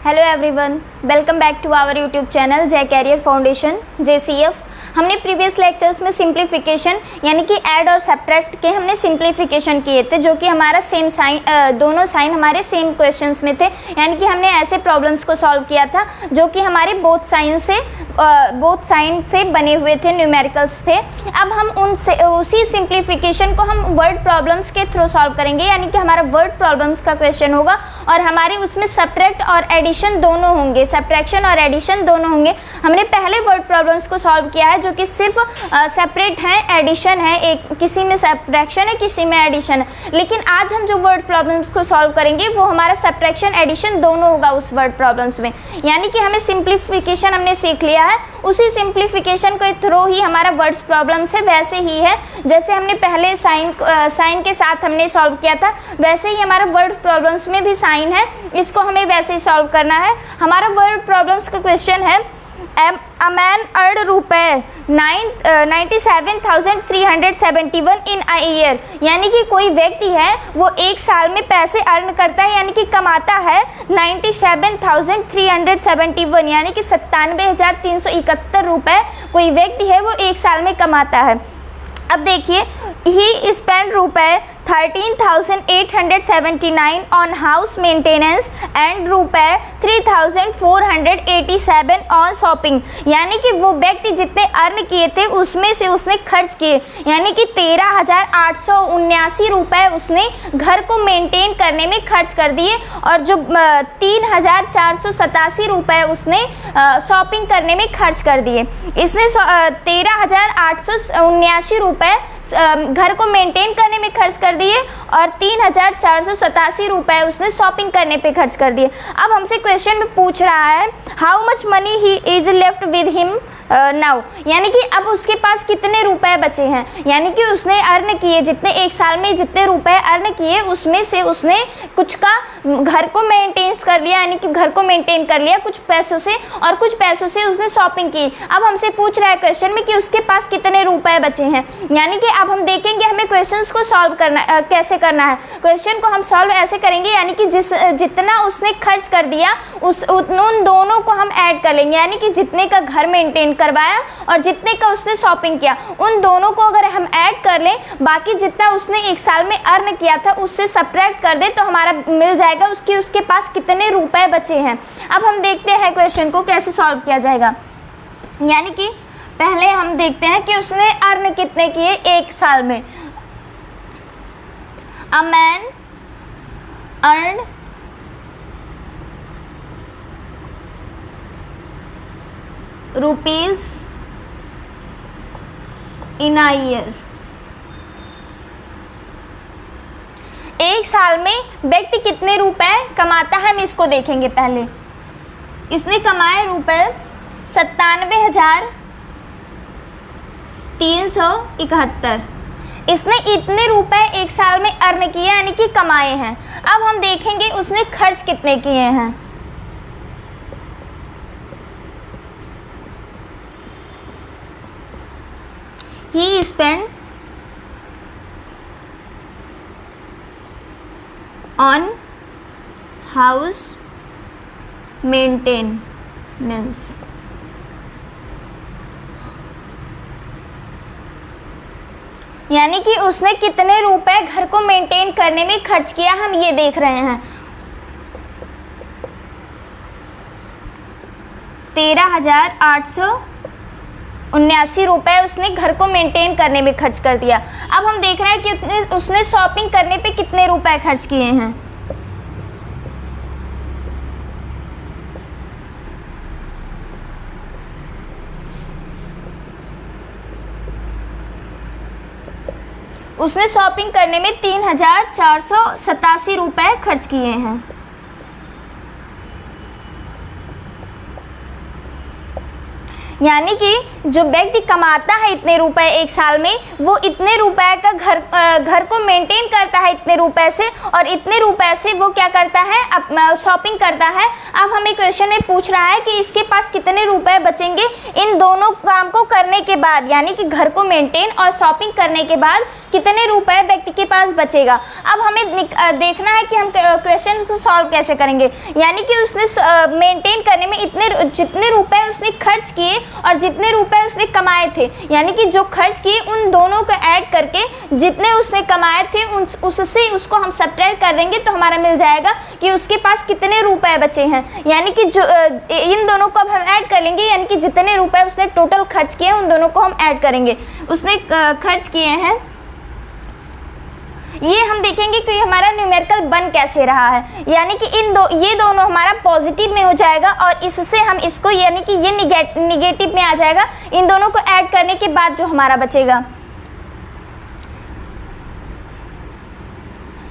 Hello everyone, welcome back to our YouTube channel Jai career foundation JCF। हमने previous lectures में simplification यानी कि add और सब्ट्रैक्ट के हमने सिंप्लीफिकेशन किए थे, जो कि हमारा सेम साइन दोनों साइन हमारे सेम क्वेश्चंस में थे। यानी कि हमने ऐसे प्रॉब्लम्स को सॉल्व किया था जो कि हमारे बोथ साइन से बने हुए थे, न्यूमेरिकल्स थे। अब हम उसी सिंप्लीफिकेशन को हम वर्ड प्रॉब्लम्स के थ्रू सॉल्व करेंगे। यानी कि हमारा वर्ड प्रॉब्लम्स का क्वेश्चन होगा और हमारे उसमें सब्ट्रैक्ट और एडिशन दोनों होंगे, सब्ट्रैक्शन और एडिशन दोनों होंगे। हमने पहले वर्ड प्रॉब्लम्स को सॉल्व किया है जो कि सिर्फ सेपरेट है, एडिशन है, एक किसी में सब्ट्रैक्शन है, किसी में एडिशन है। लेकिन आज हम जो वर्ड प्रॉब्लम्स को सॉल्व करेंगे वो हमारा सब्ट्रैक्शन एडिशन दोनों होगा उस वर्ड प्रॉब्लम्स में। यानी कि हमें सिंप्लीफिकेशन हमने सीख लिया है, उसी सिंप्लीफिकेशन के थ्रू ही हमारा वर्ड्स प्रॉब्लम्स है वैसे ही है जैसे हमने पहले साइन के साथ हमने सॉल्व किया था, वैसे ही हमारा वर्ड प्रॉब्लम्स में भी साइन है, इसको हमें वैसे ही सॉल्व करना है। हमारा वर्ड प्रॉब्लम्स का क्वेश्चन है A man earned ₹97,371 in a year। यानी कि कोई व्यक्ति है वो एक साल में पैसे अर्न करता है, यानी कि कमाता है 97,371 यानी कि 97,371 रुपये कोई व्यक्ति है वो एक साल में कमाता है। अब देखिए, ही स्पेंड रुपये 13,879 ऑन हाउस मेंटेनेंस एंड रुपये 3,487 ऑन शॉपिंग। यानी कि वो व्यक्ति जितने अर्न किए थे उसमें से उसने खर्च किए, यानी कि 13,879 रुपये उसने घर को मेंटेन करने में खर्च कर दिए और जो 3,487 रुपये उसने शॉपिंग करने में खर्च कर दिए। इसने 13,879 रुपये घर को मेंटेन करने में खर्च कर दिए और 3,487 रुपये उसने शॉपिंग करने पे खर्च कर दिए। अब हमसे क्वेश्चन में पूछ रहा है how much money he is left with him now. यानी कि अब उसके पास कितने रुपए बचे हैं, यानी कि उसने अर्न किए जितने एक साल में जितने रुपए अर्न किए उसमें से उसने कुछ का घर को मेंटेन कर लिया, यानी कि घर को मेंटेन कर लिया कुछ पैसों से और कुछ पैसों से उसने शॉपिंग की। अब हमसे पूछ रहा है क्वेश्चन में कि उसके पास कितने रुपए बचे हैं। यानी कि अब हम देखेंगे हमें क्वेश्चंस को सॉल्व करना कैसे करना है। क्वेश्चन को हम सॉल्व ऐसे करेंगे, यानी कि जितना उसने खर्च कर दिया उन दोनों को हम ऐड कर लेंगे। यानी कि जितने का घर मेंटेन करवाया और जितने का उसने शॉपिंग किया उन दोनों को अगर हम ऐड कर लें, बाकी जितना उसने एक साल में अर्न किया था उससे सब्ट्रैक्ट कर दे तो हमारा मिल जाएगा उसके पास कितने रुपए बचे हैं। अब हम देखते हैं क्वेश्चन को कैसे सॉल्व किया जाएगा। यानी कि पहले हम देखते हैं कि उसने अर्न कितने किए एक साल में। A man earn rupees in a year. एक साल में व्यक्ति कितने रुपए कमाता है हम इसको देखेंगे। पहले इसने कमाए रुपए 97,371। इसने इतने रुपए एक साल में अर्न किए यानी कि कमाए हैं। अब हम देखेंगे उसने खर्च कितने किए हैं। He spent on house maintenance। यानी कि उसने कितने रुपए घर को मेंटेन करने में खर्च किया हम ये देख रहे हैं। 13,879 रुपये उसने घर को मेंटेन करने में खर्च कर दिया। अब हम देख रहे हैं कि उसने शॉपिंग करने पे कितने रुपए खर्च किए हैं। उसने शॉपिंग करने में 3,487 रुपये खर्च किए हैं। यानी कि जो व्यक्ति कमाता है इतने रुपए एक साल में, वो इतने रुपए का घर को मेंटेन करता है इतने रुपए से, और इतने रुपए से वो क्या करता है, शॉपिंग करता है। अब हमें क्वेश्चन में पूछ रहा है कि इसके पास कितने रुपए बचेंगे इन दोनों काम को करने के बाद, यानी कि घर को मेंटेन और शॉपिंग करने के बाद कितने रुपए व्यक्ति के पास बचेगा। अब हमें देखना है कि हम क्वेश्चन को सॉल्व कैसे करेंगे। यानी कि उसने मेंटेन करने में जितने रुपए उसने खर्च किए और जितने रुपए उसने कमाए थे, यानी कि जो खर्च किए उन दोनों को ऐड करके जितने उसने कमाए थे उससे उसको हम सब्ट्रैक्ट कर देंगे तो हमारा मिल जाएगा कि उसके पास कितने रुपए बचे हैं। यानी कि जो इन दोनों को अब हम ऐड कर लेंगे, यानी कि जितने रुपए उसने टोटल खर्च किए उन दोनों को हम ऐड करेंगे। उसने खर्च किए हैं, ये हम देखेंगे कि हमारा न्यूमेरिकल बन कैसे रहा है। यानी कि ये दोनों हमारा पॉजिटिव में हो जाएगा और इससे हम इसको, यानी कि ये निगेटिव में आ जाएगा। इन दोनों को ऐड करने के बाद जो हमारा बचेगा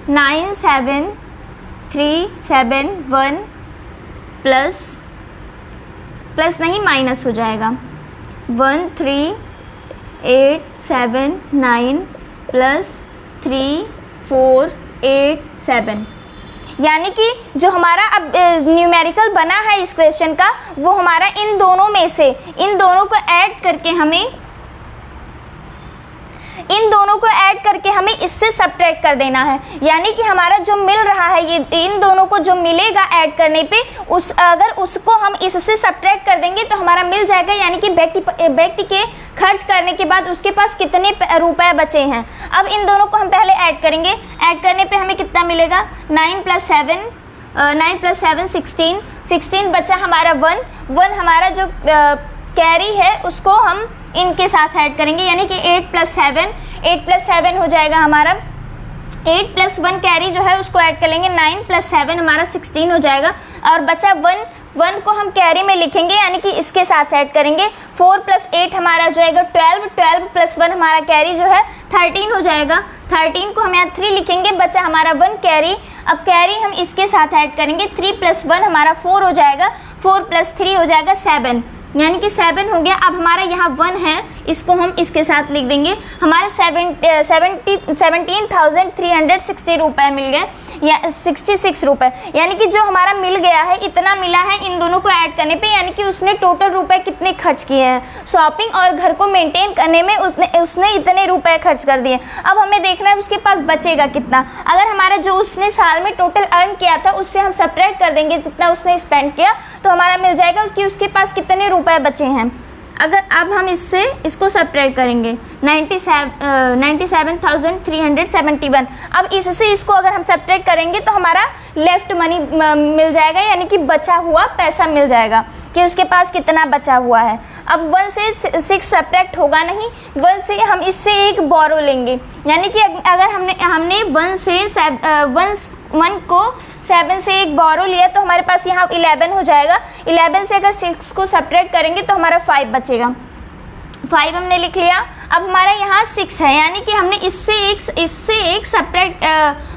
97,371 प्लस नहीं माइनस हो जाएगा 13,879 प्लस 3,487। यानी कि जो हमारा अब न्यूमेरिकल बना है इस क्वेश्चन का, वो हमारा इन दोनों में से, इन दोनों को ऐड करके हमें इससे सब्ट्रैक्ट कर देना है। यानी कि हमारा जो मिल रहा है, ये इन दोनों को जो मिलेगा ऐड करने पे, अगर उसको हम इससे सब्ट्रैक्ट कर देंगे तो हमारा मिल जाएगा। यानी कि व्यक्ति के खर्च करने के बाद उसके पास कितने रुपए बचे हैं। अब इन दोनों को हम पहले ऐड करेंगे। ऐड करने पे हमें कितना मिलेगा, 9 + 7 16 बचा हमारा 1 हमारा जो कैरी है उसको हम इनके साथ ऐड करेंगे। यानी कि 8 + 7 हो जाएगा हमारा, 8 + 1 कैरी जो है उसको ऐड कर लेंगे, 9 + 7 हमारा 16 हो जाएगा। और बचा 1 को हम कैरी में लिखेंगे, यानी कि इसके साथ ऐड करेंगे। 4 + 8 हमारा जो आएगा 12 + 1 हमारा कैरी जो है 13 हो जाएगा। 13 को हम यहाँ 3 लिखेंगे, बचा हमारा 1 कैरी। अब कैरी हम इसके साथ ऐड करेंगे, 3 + 1 हमारा 4 हो जाएगा, 4 + 3 हो जाएगा 7, यानी कि 7 हो गया। अब हमारा यहाँ 1 है, इसको हम इसके साथ लिख देंगे। हमारे 17,360 रुपये मिल गए, या 66 रुपये। यानी कि जो हमारा मिल गया है, इतना मिला है इन दोनों को ऐड करने पे, यानी कि उसने टोटल रुपए कितने खर्च किए हैं शॉपिंग और घर को मेंटेन करने में, उसने इतने रुपए खर्च कर दिए। अब हमें देखना है उसके पास बचेगा कितना। अगर हमारा जो उसने साल में टोटल अर्न किया था उससे हम सब्ट्रैक्ट कर देंगे जितना उसने स्पेंड किया, तो हमारा मिल जाएगा कि उसके पास कितने रुपए बचे हैं। अगर अब हम इसको सब्ट्रैक्ट करेंगे 97,371। अब इससे इसको अगर हम सब्ट्रैक्ट करेंगे तो हमारा लेफ्ट मनी मिल जाएगा, यानी कि बचा हुआ पैसा मिल जाएगा कि उसके पास कितना बचा हुआ है। अब 1 से 6 सब्ट्रैक्ट होगा नहीं, 1 से हम इससे एक बोरो लेंगे। यानी कि अगर हमने 1 को 7 से एक बोरो लिया तो हमारे पास यहाँ 11 हो जाएगा। 11 से अगर 6 को सब्ट्रैक्ट करेंगे तो हमारा 5 बचेगा। 5 हमने लिख लिया। अब हमारा यहाँ 6 है, यानी कि हमने इससे एक सब्ट्रैक्ट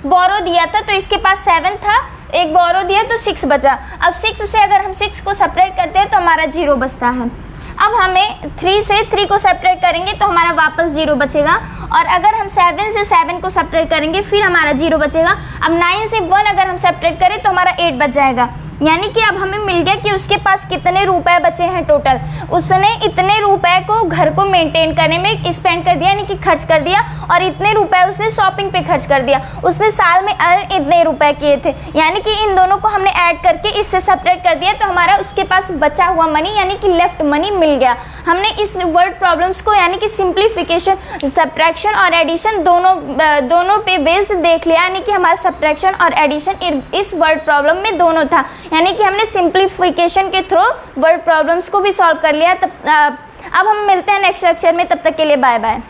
बोरो दिया था, तो इसके पास 7 था, एक बोरो दिया तो 6 बचा। अब 6 से अगर हम 6 को सब्ट्रैक्ट करते हैं तो हमारा 0 बचता है। अब हमें 3 से 3 को सब्ट्रैक्ट करेंगे तो हमारा वापस 0 बचेगा। और अगर हम 7 से 7 को सब्ट्रैक्ट करेंगे फिर हमारा 0 बचेगा। अब 9 से 1 अगर हम सब्ट्रैक्ट करें तो हमारा 8 बच जाएगा। यानी कि अब हमें मिल गया कि उसके पास कितने रुपए बचे हैं टोटल। उसने इतने रुपए को घर को मेंटेन करने में स्पेंड कर दिया, यानी कि खर्च कर दिया, और इतने रुपए उसने शॉपिंग पे खर्च कर दिया। उसने साल में अर्न इतने रुपए किए थे, यानी कि इन दोनों को हमने ऐड करके इससे सब्ट्रैक्ट कर दिया, तो हमारा उसके पास बचा हुआ मनी यानी कि लेफ्ट मनी मिल गया। हमने इस वर्ड प्रॉब्लम्स को यानी कि सिंप्लीफिकेशन, सब्ट्रैक्शन और एडिशन दोनों पे बेस्ड देख लिया, यानी कि हमारा सब्ट्रैक्शन और एडिशन इस वर्ड प्रॉब्लम में दोनों था। यानी कि हमने सिंप्लीफिकेशन के थ्रू वर्ड प्रॉब्लम्स को भी सॉल्व कर लिया। अब हम मिलते हैं नेक्स्ट लेक्चर में, तब तक के लिए बाय बाय।